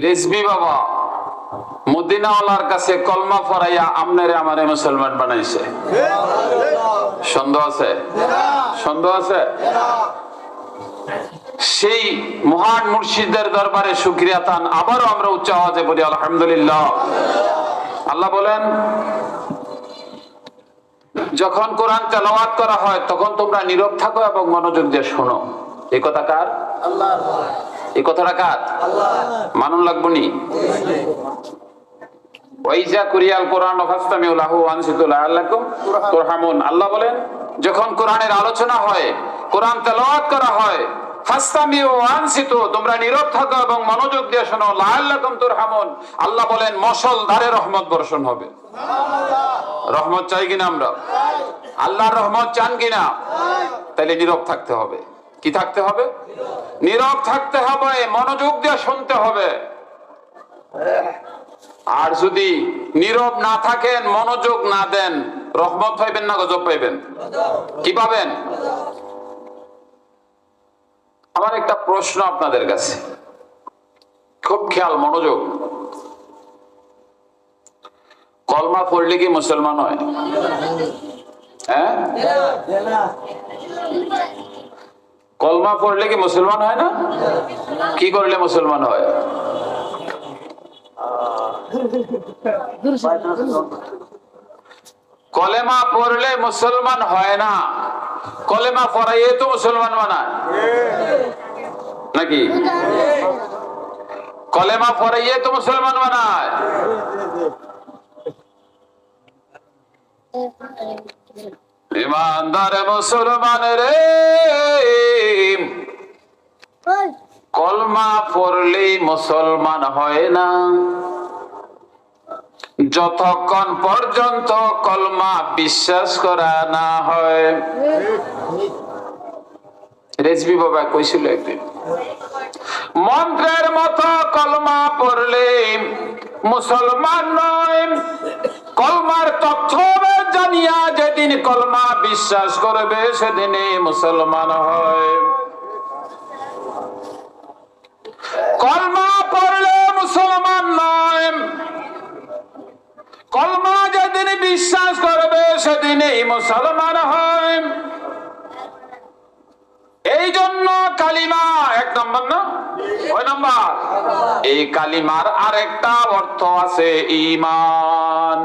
রেজবি বাবা মদিনাওয়ালার কাছে কলমা পড়াইয়া আমনেরে আমারে মুসলমান বানাইছে। সন্দেহ আছে? সন্দেহ আছে? সেই মহান মুর্শিদের দরবারে শুকরিয়া তান আবারও আমরা উচ্চ আওয়াজে বলি আলহামদুলিল্লাহ। আল্লাহ বলেন, যখন কোরআন তেলাওয়াত করা হয় তখন তোমরা নীরব থাকো এবং মনোযোগ দিয়ে শোনো। এই কথা কার? আল্লাহর। এই কথাটা কার? আল্লাহর। মানুন লাগবো নি? ওয়াইজা কুরিয়াল কোরআন ফাসতামিউ লাহু ওয়ানসিতু লাআল্লাকুম তুরহামুন। আল্লাহ বলেন, যখন কোরআনের আলোচনা হয়, কোরআন তেলাওয়াত করা হয়, ফাসতামিউ ওয়ানসিতু, তোমরা নীরব থাকো এবং মনোযোগ দিয়ে শোনো, লাআল্লাকুম তুরহামুন। আল্লাহ বলেন, মশল ধারে রহমত বর্ষণ হবে। সুবহানাল্লাহ। রহমত চাই কিনা আমরা? আল্লাহর রহমত চান কিনা? তাহলে নীরব থাকতে হবে। কি থাকতে হবে? নীরব থাকতে হবে, মনোযোগ দিয়ে শুনতে হবে। আর যদি নীরব না থাকেন, মনোযোগ না দেন, রহমত পাইবেন না গজব পাইবেন? কি পাবেন? আমার একটা প্রশ্ন আপনাদের কাছে, খুব খেয়াল মনোযোগ। কলমা পড়লে কি মুসলমান হয়? হ্যাঁ, কলমা পড়লে কি মুসলমান হয় না? কি করলে মুসলমান হয়? কলেমা পড়লে মুসলমান হয় না, কলেমা পড়াইয়ে তো মুসলমান বানায় নাকি? কলেমা পড়াইয়ে তো মুসলমান বানায়। ইমানদার মুসলমান রে, কলমা পড়লেই মুসলমান হয় না যতক্ষণ পর্যন্ত কলমা বিশ্বাস করা না হয়। রেজবি বাবা কইছিল একদিন, মন্ত্রের মতো কলমা পড়লে মুসলমান নয়, কলমার তথ্য জানিয়া যেদিন কলমা বিশ্বাস করবে সেদিনই মুসলমান হয়। কলমা পড়লে মুসলমান নয়, কলমা যেদিন বিশ্বাস করবে সেদিনই মুসলমান হয়। এই জন্য কালিমা এক নম্বর না, ওই নম্বর। এই কালিমার আরেকটা অর্থ আছে ঈমান।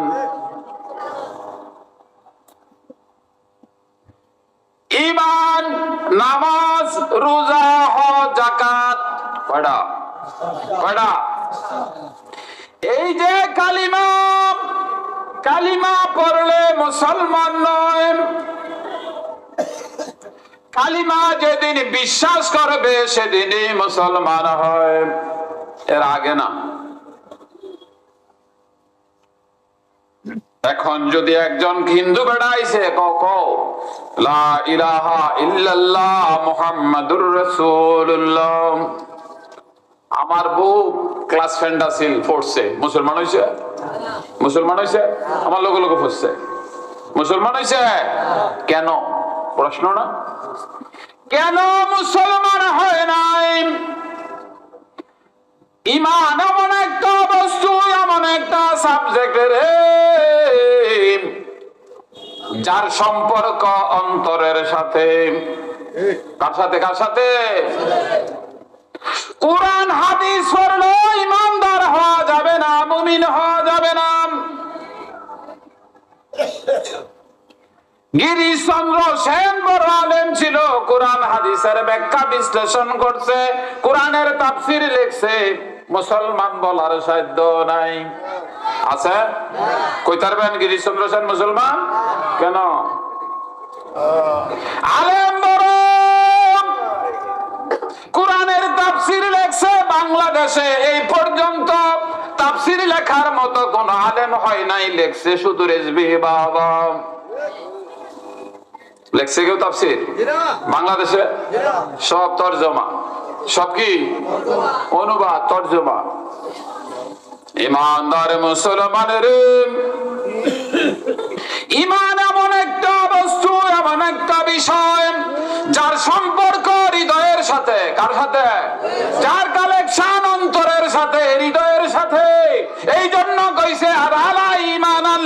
ঈমান, নামাজ, রোজা, হজ, যাকাত, কয়টা? কয়টা? এই যে কালিমা, কালিমা পড়লে মুসলমান নয়, কালিমা যেদিন বিশ্বাস করবে সেদিনই মুসলমান হয়, এর আগে না। এখন যদি একজন হিন্দু বেড়াইছে লা ইলাহা ইল্লাল্লাহ মুহাম্মাদুর রাসূলুল্লাহ, আমার বউ ক্লাস ফ্রেন্ড আছিল, পড়ছে, মুসলমান হইছে? মুসলমান হইছে? আমার লোক লোক পড়ছে, মুসলমান হইছে? কেন? প্রশ্ন না? কেন মুসলমান হয় নাই? ঈমান এমন একটা বস্তু, এমন একটা সাবজেক্ট রে, যার সম্পর্ক অন্তরের সাথে। কার সাথে? কার সাথে? কোরআন হাদিস পড়লে ঈমানদার হওয়া যাবে না, মুমিন হওয়া যাবে না। গিরিশচন্দ্র সেন বড় আলেম ছিল, কোরআন হাদিসের ব্যাখ্যা বিশ্লেষণ করছে, কোরআনের তাফসীর লিখছে, মুসলমান বলার সাধ্য নাই। আছে? কইতে পারবেন গিরিশচন্দ্র সেন মুসলমান? কেন? আলেম বড়, কোরআনের তাফসীর লেখছে, বাংলাদেশে এই পর্যন্ত তাফসীর লেখার মতো কোন আলেম হয় নাই, লেখছে শুধু রেজবি বাবা। লেখছে কেউ তাফসীর বাংলাদেশে? সব তরজমা, সব কি অনুবাদ, তরজমা। ইমানদার মুসলমানের ঈমান এমন একটা বস্তু, এমন একটা বিষয়, যার সম্পর্ক হৃদয়ের সাথে। কার সাথে? যার কালেকশন অন্তরের সাথে,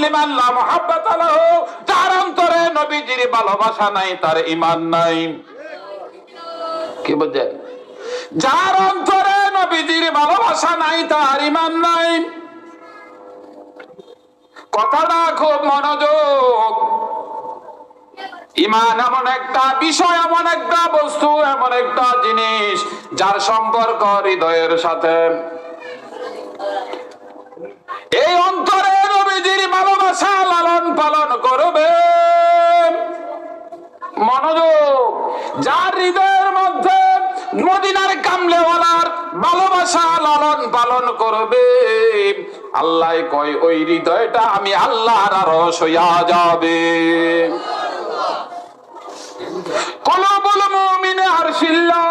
লিমান লা মুহাব্বাতা লাহু, যার অন্তরে নবীজির ভালোবাসা নাই তার ঈমান নাই। কি বুঝছেন? যার অন্তরে নবীজির ভালোবাসা নাই তার ঈমান নাই। কথাটা খুব মনোযোগ। ঈমান এমন একটা বিষয়, এমন একটা বস্তু, এমন একটা জিনিস যার সম্পর্ক হৃদয়ের সাথে। এই অন্তরে নবীজির ভালোবাসা লালন পালন করবে। মনোযোগ, যার হৃদয়ের মধ্যে মদিনার কামলেওয়ালার ভালোবাসা লালন পালন করবে, আল্লাহ কয় ওই হৃদয়টা আমি আল্লাহর আরশ হইয়া যাবে। কুলুবুল মুমিনে আরশিল্লাহ,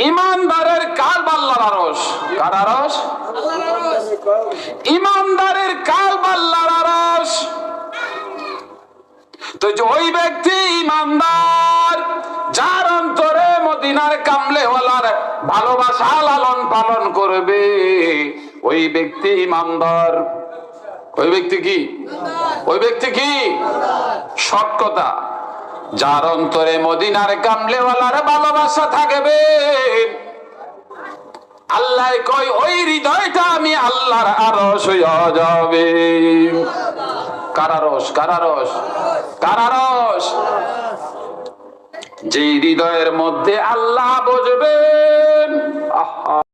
ইমানদারের কালব আল্লাহর আরশ। কার আরশ? ইমানদারের কালব আল্লাহর আরশ। তো ওই ব্যক্তি ইমানদার যার অন্তরে মদিনার কামলেওয়ালার ভালোবাসা লালন পালন করবে, ওই ব্যক্তি ইমানদার। ওই ব্যক্তি কি? ওই ব্যক্তি কি? সৎ কথা। যার অন্তরে মদিনার কামলেওয়ালার ভালোবাসা থাকবে, আল্লাহ কয় ওই হৃদয়টা আমি আল্লাহর আরশ হইয়া যাবে। কার আরশ? কার আরশ? কার আরশ? যে হৃদয়ের মধ্যে আল্লাহ বসবেন। আহা।